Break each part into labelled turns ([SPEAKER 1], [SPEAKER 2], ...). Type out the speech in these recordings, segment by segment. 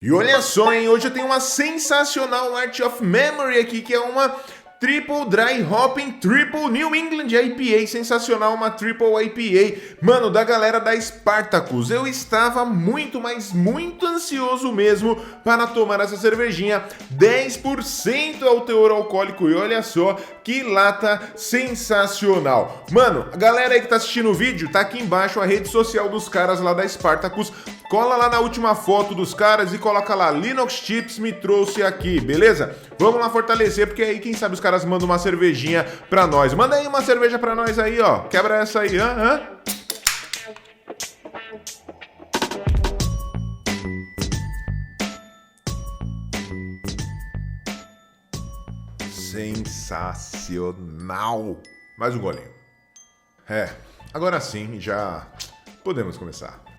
[SPEAKER 1] E olha só, hein? Hoje eu tenho uma sensacional Art of Memory aqui, que é uma Triple Dry Hopping Triple New England IPA. Sensacional, uma Triple IPA. Mano, da galera da Spartacus. Eu estava muito, mas muito ansioso mesmo para tomar essa cervejinha. 10% é o teor alcoólico e olha só que lata sensacional. Mano, a galera aí que tá assistindo o vídeo, tá aqui embaixo a rede social dos caras lá da Spartacus. Cola lá na última foto dos caras e coloca lá, Linux Chips me trouxe aqui, beleza? Vamos lá fortalecer, porque aí quem sabe os caras mandam uma cervejinha pra nós. Manda aí uma cerveja pra nós aí, ó. Quebra essa aí, hã? Sensacional! Mais um golinho. Agora sim, já podemos começar.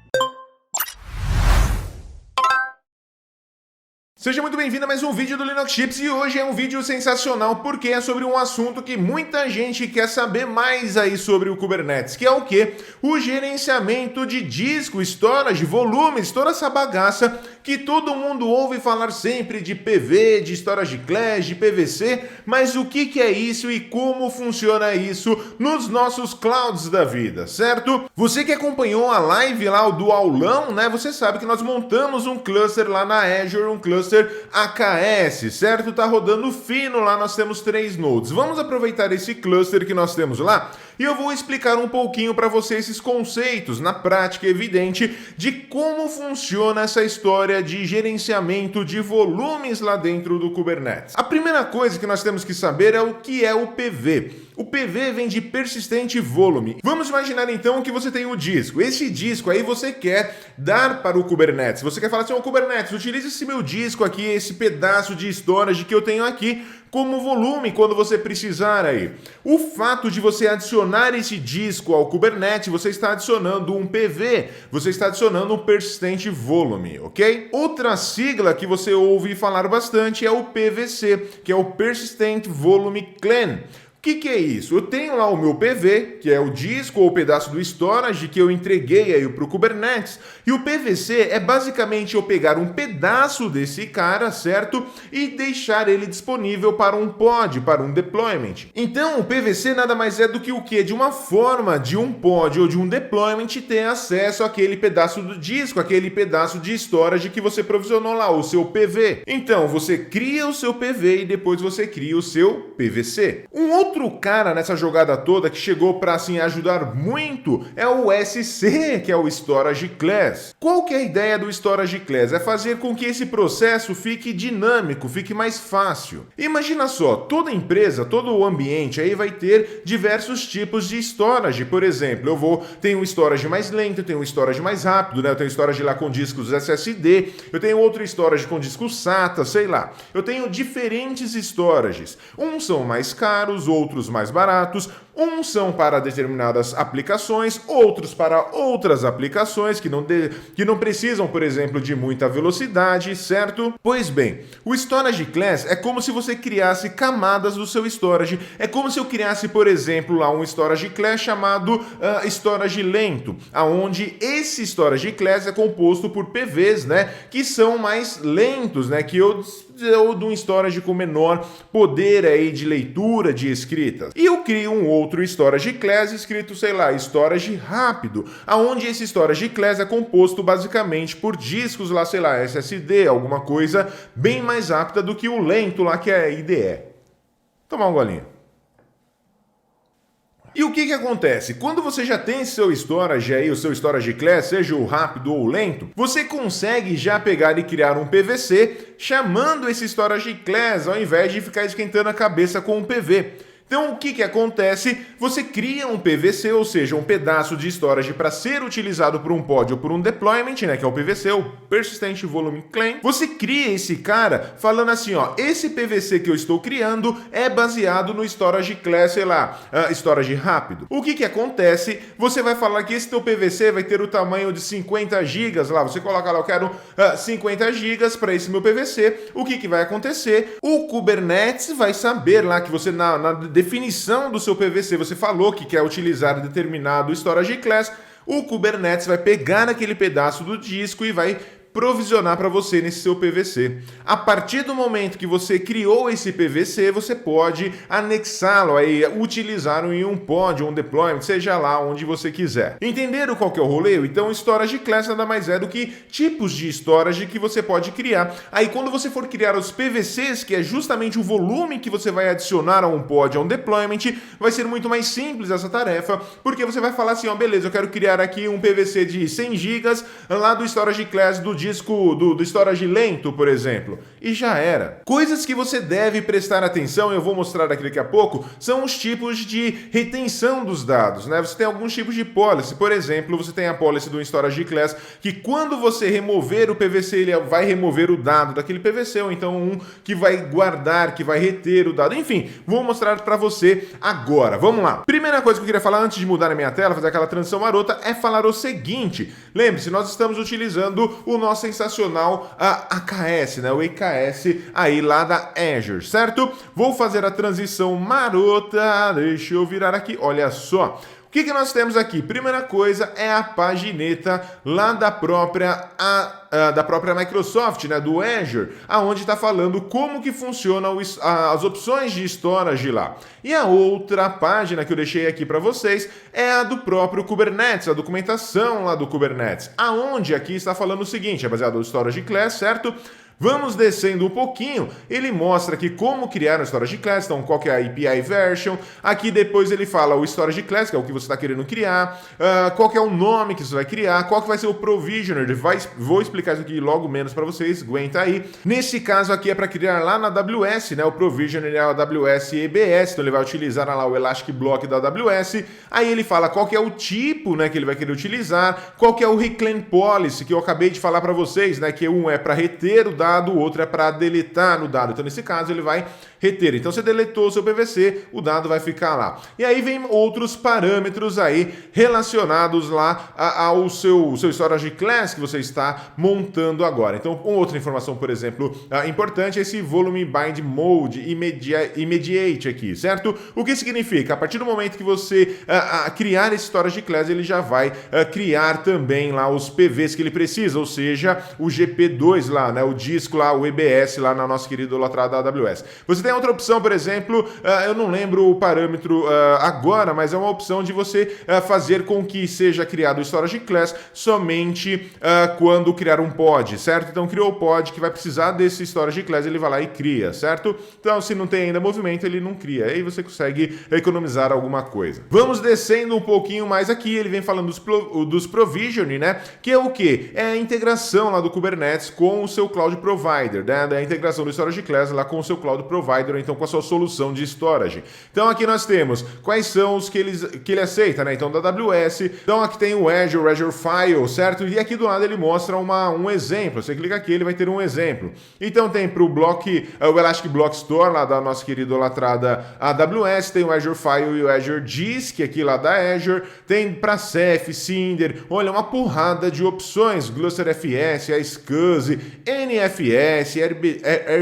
[SPEAKER 1] Seja muito bem-vindo a mais um vídeo do Linux Chips e hoje é um vídeo sensacional porque é sobre um assunto que muita gente quer saber mais aí sobre o Kubernetes, que é o quê? O gerenciamento de disco, storage, volumes, toda essa bagaça que todo mundo ouve falar sempre de PV, de storage class, de PVC, mas o que é isso e como funciona isso nos nossos clouds da vida, certo? Você que acompanhou a live lá do aulão, né? Você sabe que nós montamos um cluster lá na Azure, um cluster AKS, certo? Tá rodando fino lá, nós temos 3 nodes. Vamos aproveitar esse cluster que nós temos lá e eu vou explicar um pouquinho para você esses conceitos na prática evidente de como funciona essa história de gerenciamento de volumes lá dentro do Kubernetes. A primeira coisa que nós temos que saber é o que é o PV. O PV vem de Persistent Volume. Vamos imaginar então que você tem um disco. Esse disco aí você quer dar para o Kubernetes. Você quer falar assim, Kubernetes, utilize esse meu disco aqui, esse pedaço de storage que eu tenho aqui, como volume quando você precisar aí. O fato de você adicionar esse disco ao Kubernetes, você está adicionando um PV, você está adicionando um Persistent Volume, ok? Outra sigla que você ouve falar bastante é o PVC, que é o Persistent Volume Clan. O que é isso? Eu tenho lá o meu PV, que é o disco ou o pedaço do storage que eu entreguei aí para o Kubernetes, e o PVC é basicamente eu pegar um pedaço desse cara, certo? E deixar ele disponível para um pod, para um deployment. Então o PVC nada mais é do que o quê? De uma forma de um pod ou de um deployment ter acesso àquele pedaço do disco, aquele pedaço de storage que você provisionou lá, o seu PV. Então você cria o seu PV e depois você cria o seu PVC. Um outro cara nessa jogada toda que chegou para assim ajudar muito é o SC, que é o Storage Class. Qual que é a ideia do Storage Class? É fazer com que esse processo fique dinâmico, fique mais fácil. Imagina só, toda empresa, todo o ambiente aí vai ter diversos tipos de storage. Por exemplo, tenho um storage mais lento, tenho um storage mais rápido, né? Eu tenho storage lá com discos SSD, eu tenho outro storage com disco SATA, sei lá. Eu tenho diferentes storages. Uns são mais caros, outros mais baratos, uns são para determinadas aplicações, outros para outras aplicações que não precisam, por exemplo, de muita velocidade, certo? Pois bem, o Storage Class é como se você criasse camadas do seu storage. É como se eu criasse, por exemplo, lá um Storage Class chamado Storage Lento, aonde esse Storage Class é composto por PVs, né, que são mais lentos, né, ou de um storage com menor poder aí de leitura de escritas. E eu crio um outro storage class escrito, sei lá, storage rápido, aonde esse storage class é composto basicamente por discos lá, sei lá, SSD, alguma coisa bem mais rápida do que o lento lá que é a IDE. Tomar um golinho. E o que acontece? Quando você já tem seu storage aí, o seu storage class, seja o rápido ou o lento, você consegue já pegar e criar um PVC chamando esse storage class ao invés de ficar esquentando a cabeça com um PV. Então, o que acontece? Você cria um PVC, ou seja, um pedaço de storage para ser utilizado por um pod ou por um deployment, né, que é o PVC, o Persistent Volume Claim. Você cria esse cara falando assim, ó, esse PVC que eu estou criando é baseado no storage class, sei lá, storage rápido. O que acontece? Você vai falar que esse teu PVC vai ter o tamanho de 50 GB lá, você coloca lá, eu quero 50 GB para esse meu PVC. O que vai acontecer? O Kubernetes vai saber lá que você na definição do seu PVC, você falou que quer utilizar determinado storage class, o Kubernetes vai pegar aquele pedaço do disco e vai provisionar para você nesse seu PVC. A partir do momento que você criou esse PVC, você pode anexá-lo aí, utilizá-lo em um pod, um deployment, seja lá onde você quiser. Entenderam qual que é o rolê? Então, storage class nada mais é do que tipos de storage que você pode criar. Aí, quando você for criar os PVCs, que é justamente o volume que você vai adicionar a um pod, a um deployment, vai ser muito mais simples essa tarefa, porque você vai falar assim, ó, beleza, eu quero criar aqui um PVC de 100 GB lá do storage class do disco, do storage lento, por exemplo. E já era. Coisas que você deve prestar atenção, eu vou mostrar daqui a pouco, são os tipos de retenção dos dados, né? Você tem alguns tipos de policy, por exemplo, você tem a policy do storage class, que quando você remover o PVC, ele vai remover o dado daquele PVC, ou então um que vai guardar, que vai reter o dado. Enfim, vou mostrar para você agora. Vamos lá. Primeira coisa que eu queria falar antes de mudar a minha tela, fazer aquela transição marota, é falar o seguinte. Lembre-se, nós estamos utilizando o nosso sensacional AKS, né? O EKS aí lá da Azure, certo? Vou fazer a transição marota. Deixa eu virar aqui. Olha só. O que nós temos aqui? Primeira coisa é a pagineta lá da própria Microsoft, né, do Azure, aonde está falando como que funcionam as opções de storage lá. E a outra página que eu deixei aqui para vocês é a do próprio Kubernetes, a documentação lá do Kubernetes, aonde aqui está falando o seguinte, é baseado no storage class, certo? Vamos descendo um pouquinho, ele mostra aqui como criar um storage class, então qual que é a API version, aqui depois ele fala o storage class, que é o que você está querendo criar, qual que é o nome que você vai criar, qual que vai ser o provisioner, vou explicar isso aqui logo menos para vocês, aguenta aí. Nesse caso aqui é para criar lá na AWS, né, o provisioner é a AWS EBS, então ele vai utilizar lá o Elastic Block da AWS, aí ele fala qual que é o tipo, né, que ele vai querer utilizar, qual que é o reclaim policy, que eu acabei de falar para vocês, né, que um é para reter o dado, o outro é para deletar o dado. Então, nesse caso, ele vai reter. Então, você deletou o seu PVC, o dado vai ficar lá. E aí vem outros parâmetros aí relacionados lá ao seu storage class que você está montando agora. Então, outra informação, por exemplo, importante é esse volume bind mode immediate aqui, certo? O que significa? A partir do momento que você criar esse storage class, ele já vai criar também lá os PVs que ele precisa, ou seja, o GP2 lá, né? O disco lá, o EBS lá na nossa querida idolatrada AWS. Você tem outra opção, por exemplo, eu não lembro o parâmetro agora, mas é uma opção de você fazer com que seja criado o storage class somente quando criar um pod, certo? Então criou o pod que vai precisar desse storage class, ele vai lá e cria, certo? Então se não tem ainda movimento, ele não cria. Aí você consegue economizar alguma coisa. Vamos descendo um pouquinho mais aqui, ele vem falando dos provisioning, né? Que é o quê? É a integração lá do Kubernetes com o seu cloud provider, né? Da integração do storage class lá com o seu cloud provider, então com a sua solução de storage. Então aqui nós temos quais são os que ele aceita, né? Então da AWS, então aqui tem o Azure File, certo? E aqui do lado ele mostra um exemplo. Você clica aqui, ele vai ter um exemplo. Então tem para o Elastic Block Store lá da nossa querida idolatrada AWS, tem o Azure File e o Azure Disk aqui lá da Azure, tem para Ceph, Cinder, olha, uma porrada de opções, GlusterFS, a SCSI, NFS,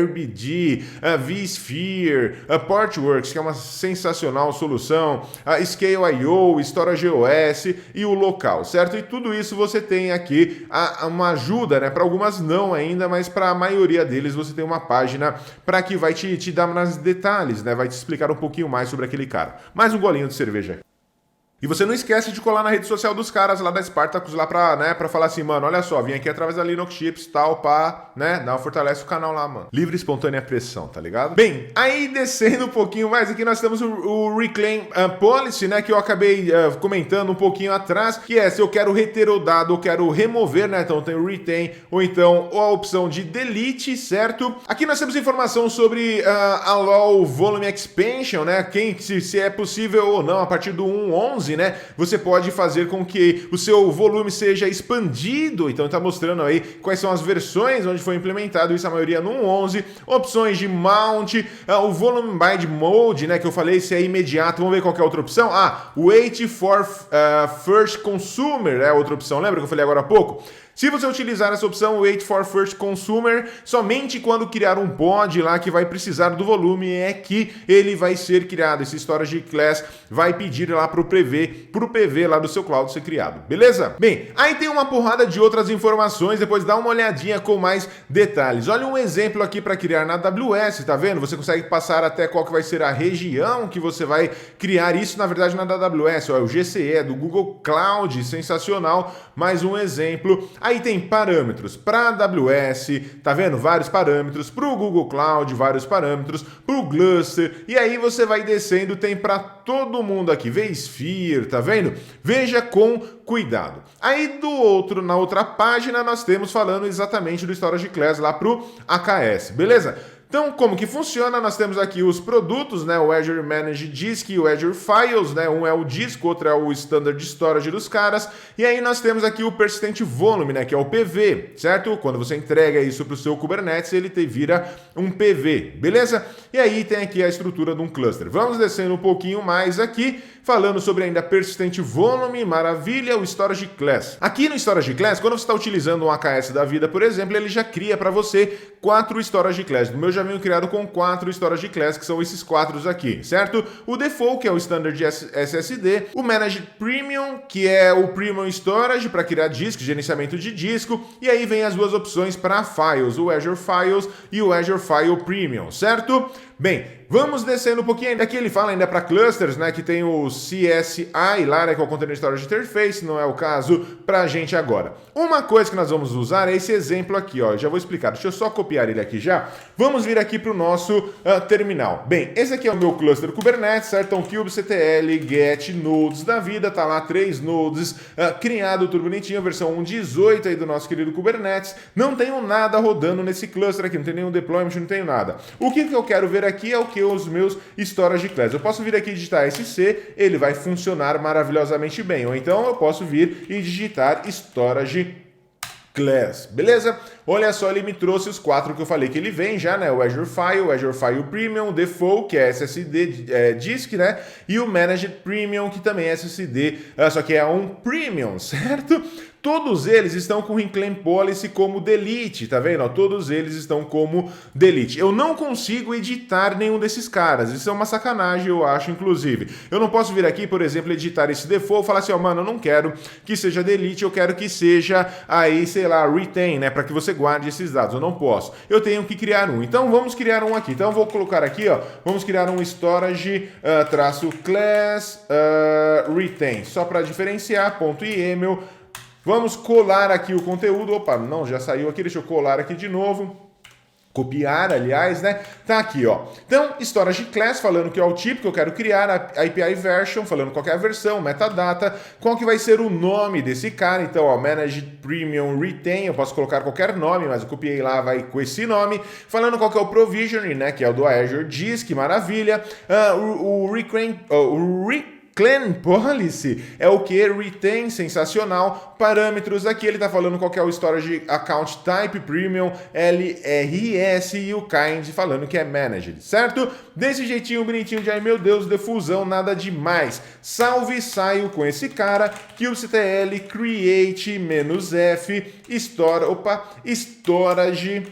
[SPEAKER 1] RBD, vSphere, Portworx, que é uma sensacional solução, a Scale.io, StorageOS e o local, certo? E tudo isso você tem aqui uma ajuda, né? Para algumas não ainda, mas para a maioria deles você tem uma página para que vai te dar mais detalhes, né? Vai te explicar um pouquinho mais sobre aquele cara. Mais um golinho de cerveja. E você não esquece de colar na rede social dos caras lá da Spartacus lá pra falar assim, mano, olha só, vim aqui através da Linux Chips, tal, pá, né? Fortalece o canal lá, mano. Livre, espontânea pressão, tá ligado? Bem, aí descendo um pouquinho mais aqui, nós temos o Reclaim Policy, né? Que eu acabei comentando um pouquinho atrás, que é se eu quero reter o dado ou quero remover, né? Então tem o Retain, ou então a opção de Delete, certo? Aqui nós temos informação sobre Allow Volume Expansion, né? Se é possível ou não, a partir do 1.11, né? Você pode fazer com que o seu volume seja expandido. Então está mostrando aí quais são as versões onde foi implementado isso, a maioria no 11. Opções de mount, o volume bind mode, né? Que eu falei se é imediato. Vamos ver qual que é a outra opção. Wait for first consumer é outra opção. Lembra que eu falei agora há pouco? Se você utilizar essa opção Wait for First Consumer, somente quando criar um pod lá que vai precisar do volume é que ele vai ser criado. Esse Storage Class vai pedir lá pro PV lá do seu cloud ser criado, beleza? Bem, aí tem uma porrada de outras informações, depois dá uma olhadinha com mais detalhes. Olha um exemplo aqui para criar na AWS, tá vendo? Você consegue passar até qual que vai ser a região que você vai criar isso, na verdade, na AWS, ó, o GCE do Google Cloud, sensacional. Mais um exemplo. Aí tem parâmetros para AWS, tá vendo? Vários parâmetros para o Google Cloud, vários parâmetros para o Gluster. E aí você vai descendo, tem para todo mundo aqui. vSphere, tá vendo? Veja com cuidado. Aí na outra página nós temos falando exatamente do Storage Class lá para o AKS, beleza? Então, como que funciona? Nós temos aqui os produtos, né? O Azure Managed Disk e o Azure Files, né? Um é o disco, outro é o Standard Storage dos caras. E aí nós temos aqui o Persistent Volume, né? Que é o PV, certo? Quando você entrega isso para o seu Kubernetes, ele vira um PV, beleza? E aí tem aqui a estrutura de um cluster. Vamos descendo um pouquinho mais aqui, falando sobre ainda Persistent Volume, maravilha, o Storage Class. Aqui no Storage Class, quando você está utilizando um AKS da vida, por exemplo, ele já cria para você 4 Storage Class. No meu já venho criado com 4 Storage Class, que são esses 4 aqui, certo? O Default, que é o Standard SSD, o Managed Premium, que é o Premium Storage para criar disco, gerenciamento de disco, e aí vem as duas opções para Files, o Azure Files e o Azure File Premium, certo? Bem, vamos descendo um pouquinho. Aqui ele fala ainda para clusters, né, que tem o CSI lá, né, que é o Container Storage Interface, não é o caso para a gente agora. Uma coisa que nós vamos usar é esse exemplo aqui, ó, já vou explicar. Deixa eu só copiar ele aqui já. Vamos vir aqui para o nosso terminal. Bem, esse aqui é o meu cluster Kubernetes, certo? Então, kubectl, get, nodes da vida, tá lá 3 nodes, criado tudo bonitinho, versão 1.18 aí do nosso querido Kubernetes. Não tenho nada rodando nesse cluster aqui, não tem nenhum deployment, não tenho nada. O que eu quero ver aqui é o que os meus storage class. Eu posso vir aqui e digitar SC, ele vai funcionar maravilhosamente bem. Ou então eu posso vir e digitar storage class, beleza? Olha só, ele me trouxe os 4 que eu falei que ele vem já, né? O Azure File Premium, o Default, que é SSD Disk, né? E o Managed Premium, que também é SSD, só que é um Premium, certo? Todos eles estão com Reclaim Policy como delete, tá vendo? Todos eles estão como delete. Eu não consigo editar nenhum desses caras. Isso é uma sacanagem, eu acho, inclusive. Eu não posso vir aqui, por exemplo, editar esse default e falar assim, ó, mano, eu não quero que seja delete, eu quero que seja aí, sei lá, retain, né? Para que você guarde esses dados. Eu não posso. Eu tenho que criar um. Então, vamos criar um aqui. Então, eu vou colocar aqui, ó, vamos criar um storage class retain. Só para diferenciar, .yaml. Vamos colar aqui o conteúdo. Opa, não, já saiu aqui. Deixa eu colar aqui de novo. Copiar, aliás, né? Tá aqui, ó. Então, Storage Class, falando que é o tipo que eu quero criar, a API Version, falando qual que é a versão, metadata, qual que vai ser o nome desse cara. Então, ó, Managed Premium Retain, eu posso colocar qualquer nome, mas eu copiei lá, vai com esse nome. Falando qual que é o Provisioning, né? Que é o do Azure Disk, maravilha. O Reclaim Policy é o que? Retain, sensacional. Parâmetros aqui, ele está falando qual que é o Storage Account Type Premium, LRS, e o Kind falando que é Managed, certo? Desse jeitinho bonitinho de, ai meu Deus, defusão, nada demais. Salve e saio com esse cara, kubectl create -f, storage.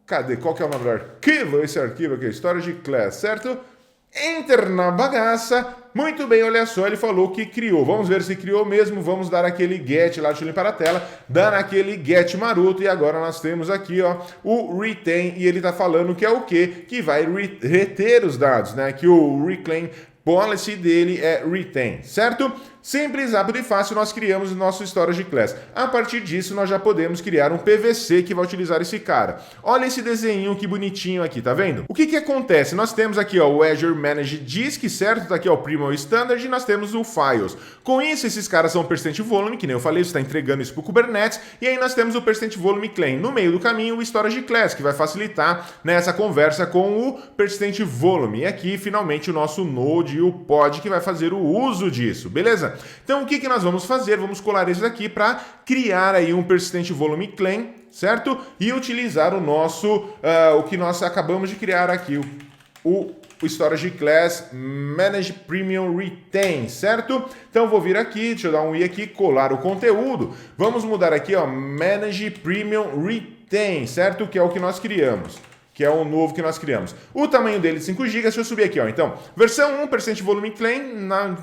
[SPEAKER 1] Cadê? Qual que é o nome do arquivo? Esse arquivo aqui, Storage Class, certo? Enter na bagaça. Muito bem, olha só, ele falou que criou. Vamos ver se criou mesmo. Vamos dar aquele get lá, deixa eu limpar a tela. Dar aquele get maroto. E agora nós temos aqui, ó, o retain. E ele tá falando que é o quê? Que vai reter os dados, né? Que o reclaim policy dele é retain, certo? Simples, rápido e fácil, nós criamos o nosso Storage Class. A partir disso, nós já podemos criar um PVC que vai utilizar esse cara. Olha esse desenho que bonitinho aqui, tá vendo? O que que acontece? Nós temos aqui, ó, o Azure Managed Disk, certo? Tá aqui, ó, o Premium Standard, e nós temos o Files. Com isso, esses caras são Persistent Volume, que nem eu falei, você está entregando isso para o Kubernetes, e aí nós temos o Persistent Volume Claim. No meio do caminho, o Storage Class, que vai facilitar nessa conversa com o Persistent Volume. E aqui, finalmente, o nosso Node e o Pod que vai fazer o uso disso, beleza? Então, o que que nós vamos fazer? Vamos colar esse aqui para criar aí um Persistent Volume Claim, certo? E utilizar o nosso, o que nós acabamos de criar aqui, o o Storage Class Manage Premium Retain, certo? Então vou vir aqui, deixa eu dar um i aqui, colar o conteúdo. Vamos mudar aqui, ó, Manage Premium Retain, certo? Que é o que nós criamos. Que é o novo que nós criamos. O tamanho dele, 5 GB, deixa eu subir aqui, ó. Então, versão 1, percent volume claim,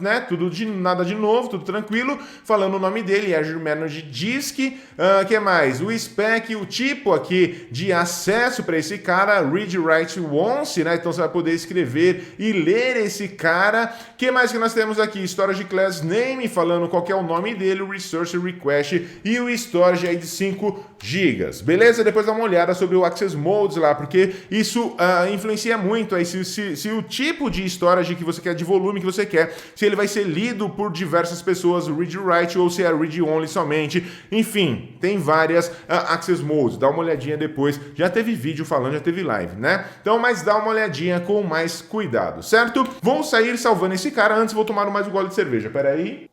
[SPEAKER 1] né? Tudo nada de novo, tudo tranquilo. Falando o nome dele, Azure Manage Disk. Que mais? O spec, o tipo aqui de acesso para esse cara, Read Write Once, né? Então você vai poder escrever e ler esse cara. Que mais que nós temos aqui? Storage Class Name, falando qual que é o nome dele, o Resource Request e o Storage aí de 5 GB. Beleza? Depois dá uma olhada sobre o Access Modes lá, porque isso influencia muito aí se o tipo de storage que você quer, de volume que você quer, se ele vai ser lido por diversas pessoas, read write, ou se é read only somente. Enfim, tem várias access modes. Dá uma olhadinha depois. Já teve vídeo falando, já teve live, né? Então, mas dá uma olhadinha com mais cuidado, certo? Vou sair salvando esse cara. Antes vou tomar mais um gole de cerveja. Pera aí.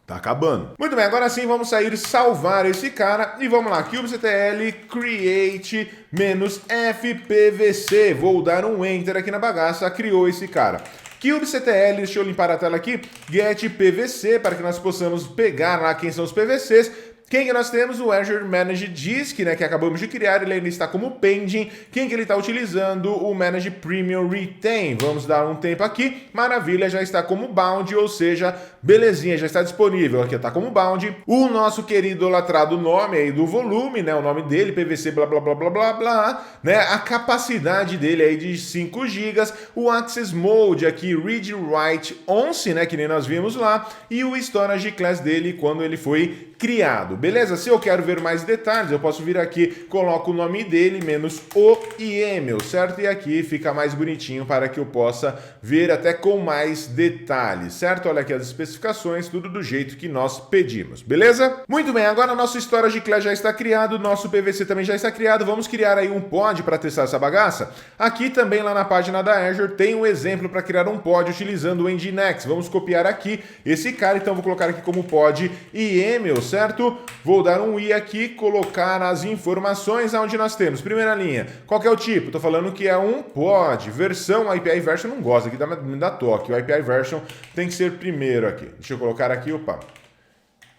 [SPEAKER 1] Tá acabando. Muito bem, agora sim vamos sair salvar esse cara e vamos lá, kubectl create -fpvc. Vou dar um enter aqui na bagaça, criou esse cara. kubectl, deixa eu limpar a tela aqui, get pvc para que nós possamos pegar lá quem são os PVCs. Quem que nós temos? O Azure Manage Disk, né, que acabamos de criar, ele ainda está como pending. Quem que ele está utilizando? O Manage Premium Retain. Vamos dar um tempo aqui. Maravilha, já está como bound, ou seja, belezinha, já está disponível. Aqui está como bound. O nosso querido idolatrado nome aí do volume, né, o nome dele, PVC, blá, blá, blá, blá, blá, blá, né, a capacidade dele aí de 5 GB. O Access Mode aqui, Read Write Once, né, que nem nós vimos lá. E o Storage Class dele quando ele foi criado, beleza? Se eu quero ver mais detalhes, eu posso vir aqui, coloco o nome dele, menos o IEML, certo? E aqui fica mais bonitinho para que eu possa ver até com mais detalhes, certo? Olha aqui as especificações, tudo do jeito que nós pedimos, beleza? Muito bem, agora nosso Storage Class já está criado, nosso PVC também já está criado, vamos criar aí um pod para testar essa bagaça? Aqui também lá na página da Azure tem um exemplo para criar um pod utilizando o Nginx. Vamos copiar aqui esse cara, então vou colocar aqui como pod IEML, certo? Vou dar um i aqui, colocar as informações aonde nós temos. Primeira linha, qual que é o tipo? Estou falando que é um pod, versão API version não gosta, aqui me dá toque. O API version tem que ser primeiro aqui. Deixa eu colocar aqui, opa.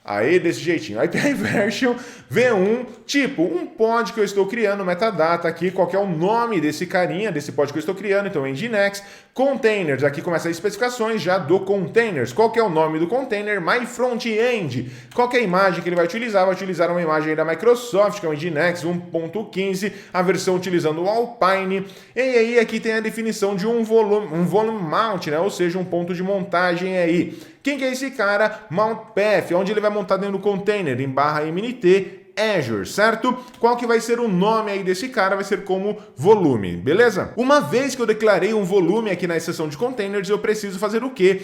[SPEAKER 1] Aí, desse jeitinho. API version V1, tipo, um pod que eu estou criando, metadata aqui, qual que é o nome desse carinha, desse pod que eu estou criando, então Nginx. Containers, aqui começa as especificações já do containers. Qual que é o nome do container? My Frontend. Qual que é a imagem que ele vai utilizar? Vai utilizar uma imagem aí da Microsoft, que é o Nginx 1.15, a versão utilizando o Alpine. E aí aqui tem a definição de um volume mount, né? Ou seja, um ponto de montagem aí. Quem que é esse cara? Mount Path, onde ele vai montar dentro do container, em /mnt Azure, certo? Qual que vai ser o nome aí desse cara? Vai ser como volume, beleza? Uma vez que eu declarei um volume aqui na seção de containers, eu preciso fazer o quê?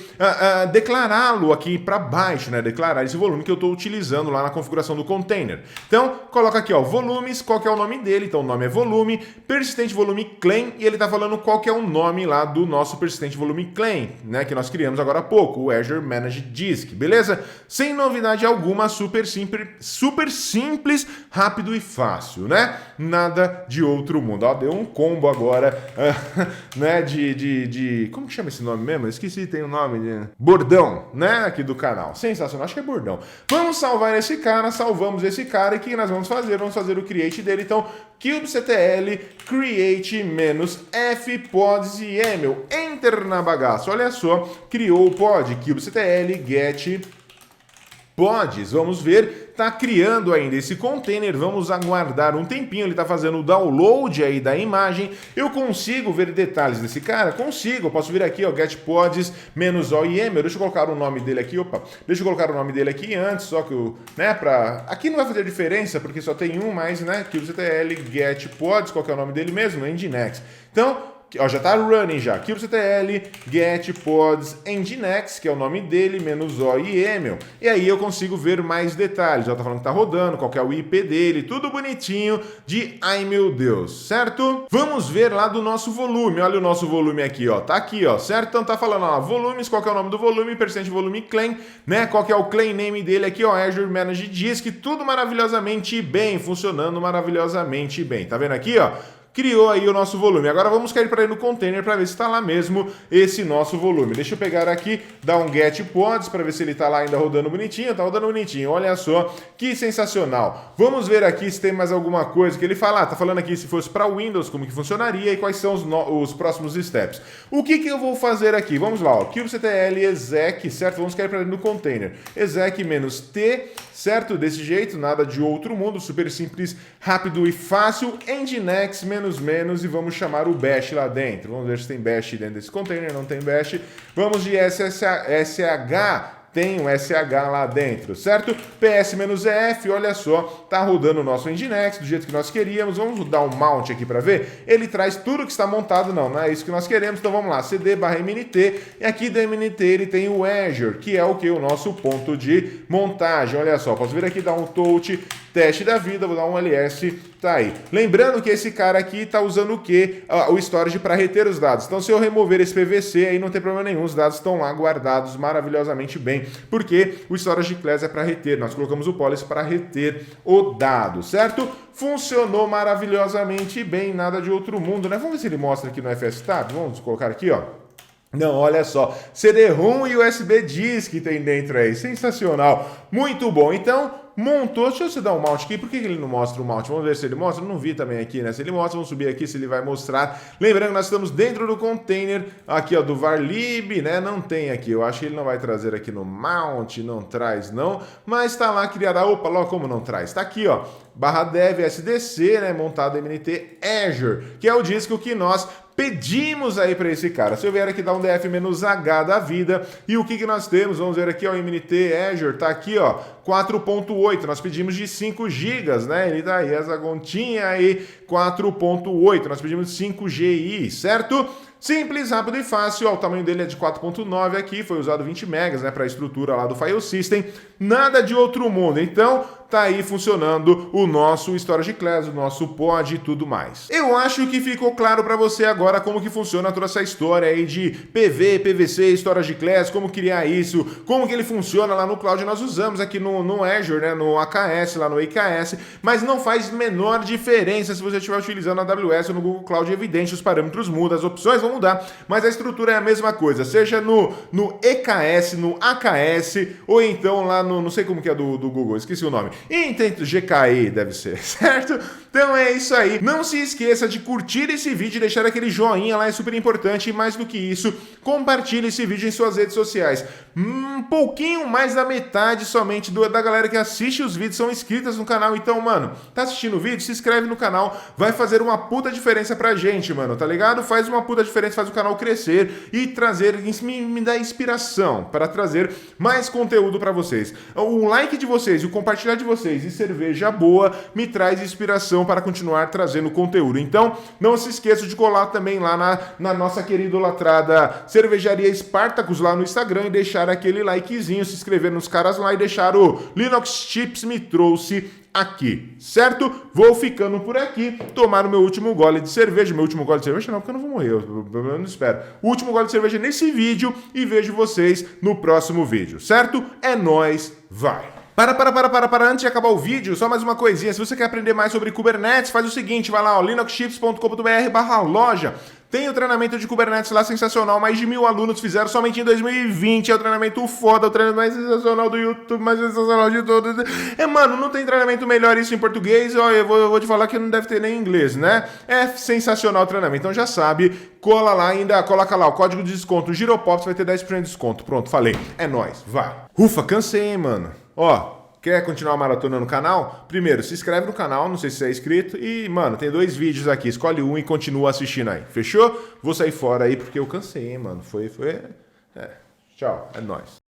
[SPEAKER 1] Declará-lo aqui para baixo, né? Declarar esse volume que eu estou utilizando lá na configuração do container. Então, coloca aqui, ó, volumes, qual que é o nome dele? Então, o nome é volume, persistente volume claim, e ele tá falando qual que é o nome lá do nosso persistente volume claim, né? Que nós criamos agora há pouco, o Azure Manage Disk, beleza? Sem novidade alguma, super simples, rápido e fácil, né? Nada de outro mundo. Ó, deu um combo agora, né? Como que chama esse nome mesmo? Eu esqueci, tem o nome de bordão, né? Aqui do canal. Sensacional, acho que é bordão. Vamos salvar esse cara, salvamos esse cara e o que nós vamos fazer? Vamos fazer o create dele. Então, kubectl create -f pods YAML. Enter na bagaça. Olha só, criou o pod. kubectl get pods. Vamos ver. Está criando ainda esse container, vamos aguardar um tempinho, ele está fazendo o download aí da imagem. Eu consigo ver detalhes desse cara? Consigo, eu posso vir aqui, ó, get pods -o YAML, deixa eu colocar o nome dele aqui, deixa eu colocar o nome dele aqui antes, só que né, aqui não vai fazer diferença, porque só tem um, mas, né, kubectl get pods, qual que é o nome dele mesmo? Nginx. Então, ó, já está running já, kubectl get pods nginx, que é o nome dele, -o YAML. E aí eu consigo ver mais detalhes. Já está falando que está rodando, qual que é o IP dele, tudo bonitinho de ai meu Deus, certo? Vamos ver lá do nosso volume. Olha o nosso volume aqui, ó. Tá aqui, ó, certo? Então tá falando, ó, volumes, qual que é o nome do volume, percent volume claim, né? Qual que é o claim name dele aqui, ó, Azure Manage Disk, tudo maravilhosamente bem, funcionando maravilhosamente bem. Tá vendo aqui, ó? criou aí o nosso volume. Agora vamos cair para aí no container para ver se está lá mesmo esse nosso volume. Deixa eu pegar aqui, dar um get pods para ver se ele está lá ainda rodando bonitinho. Tá rodando bonitinho, olha só que sensacional. Vamos ver aqui se tem mais alguma coisa que ele fala. Tá falando aqui se fosse para Windows, como que funcionaria e quais são os próximos steps. O que eu vou fazer aqui? Vamos lá, ó, kubectl exec, certo? Vamos cair para aí no container. Exec -t, certo? Desse jeito, nada de outro mundo, super simples, rápido e fácil. Nginx -- e vamos chamar o bash lá dentro. Vamos ver se tem bash dentro desse container, não tem bash. Vamos de sh, tem um SH lá dentro, certo? PS-EF, olha só, tá rodando o nosso Nginx do jeito que nós queríamos. Vamos dar um mount aqui para ver. Ele traz tudo que está montado, não é isso que nós queremos. Então vamos lá, cd/mnt, e aqui da mnt ele tem o Azure, que é o que? O nosso ponto de montagem. Olha só, posso vir aqui, dar um touch, teste da vida, vou dar um ls, tá aí. Lembrando que esse cara aqui tá usando o quê? O storage para reter os dados. Então se eu remover esse PVC, aí não tem problema nenhum, os dados estão lá guardados maravilhosamente bem, porque o storage class é para reter, nós colocamos o policy para reter o dado, certo? Funcionou maravilhosamente bem, nada de outro mundo, né? Vamos ver se ele mostra aqui no FSTab, vamos colocar aqui, ó. Não, olha só, CD-ROM e USB disk tem dentro aí, sensacional, muito bom. Então, montou, deixa eu dar um mount aqui, por que ele não mostra o mount? Vamos ver se ele mostra, não vi também aqui, né? Se ele mostra, vamos subir aqui se ele vai mostrar. Lembrando que nós estamos dentro do container, aqui ó, do varlib, né? Não tem aqui, eu acho que ele não vai trazer aqui no mount, não traz não, mas tá lá criada, opa, logo como não traz? Tá aqui ó, /dev SDC, né? Montado MNT Azure, que é o disco que nós pedimos aí para esse cara. Se eu vier aqui dar um df-h da vida, e o que nós temos? Vamos ver aqui, ó, MNT Azure, tá aqui, ó, 4.8, nós pedimos de 5 GB, né? Ele tá aí, essa continha aí, 4.8, nós pedimos 5 GB, certo? Simples, rápido e fácil, ó, o tamanho dele é de 4.9 aqui, foi usado 20 megas, né, para a estrutura lá do file system, nada de outro mundo. Então, tá aí funcionando o nosso storage class, o nosso pod e tudo mais. Eu acho que ficou claro para você agora como que funciona toda essa história aí de PV, PVC, storage class, como criar isso, como que ele funciona lá no cloud. Nós usamos aqui no Azure, né, no AKS, lá no AKS, mas não faz menor diferença se você estiver utilizando a AWS ou no Google Cloud. Evidente, os parâmetros mudam, as opções vão mudar, mas a estrutura é a mesma coisa, seja no EKS, no AKS, ou então lá no, não sei como que é do Google, esqueci o nome, Intento GKI deve ser, certo? Então é isso aí. Não se esqueça de curtir esse vídeo e deixar aquele joinha lá, é super importante. E mais do que isso, compartilhe esse vídeo em suas redes sociais. Um pouquinho mais da metade somente da galera que assiste os vídeos são inscritas no canal. Então, mano, tá assistindo o vídeo? Se inscreve no canal. Vai fazer uma puta diferença pra gente, mano, tá ligado? Faz uma puta diferença, faz o canal crescer e trazer, me dá inspiração para trazer mais conteúdo pra vocês. O like de vocês e o compartilhar de vocês e cerveja boa me traz inspiração para continuar trazendo conteúdo. Então, não se esqueça de colar também lá na nossa querida idolatrada Cervejaria Spartacus lá no Instagram e deixar aquele likezinho, se inscrever nos caras lá e deixar o Linux Chips me trouxe aqui, certo? Vou ficando por aqui, tomar o meu último gole de cerveja. Meu último gole de cerveja não, porque eu não vou morrer, eu não espero. O último gole de cerveja nesse vídeo e vejo vocês no próximo vídeo, certo? É nóis, vai! Antes de acabar o vídeo, só mais uma coisinha. Se você quer aprender mais sobre Kubernetes, faz o seguinte, vai lá, ó, linuxchips.com.br/loja. Tem o treinamento de Kubernetes lá sensacional, mais de 1000 alunos fizeram somente em 2020, é o treinamento foda, o treinamento mais sensacional do YouTube, mais sensacional de todos. Mano, não tem treinamento melhor isso em português, ó, eu vou te falar que não deve ter nem em inglês, né? É sensacional o treinamento, então já sabe, cola lá ainda, coloca lá o código de desconto, Giropops, vai ter 10% de desconto, pronto, falei, é nóis, vai. Ufa, cansei, hein, mano. Ó, quer continuar a maratona no canal? Primeiro, se inscreve no canal, não sei se você é inscrito. E, mano, tem 2 vídeos aqui, escolhe um e continua assistindo aí, fechou? Vou sair fora aí porque eu cansei, hein, mano. Tchau, é nóis.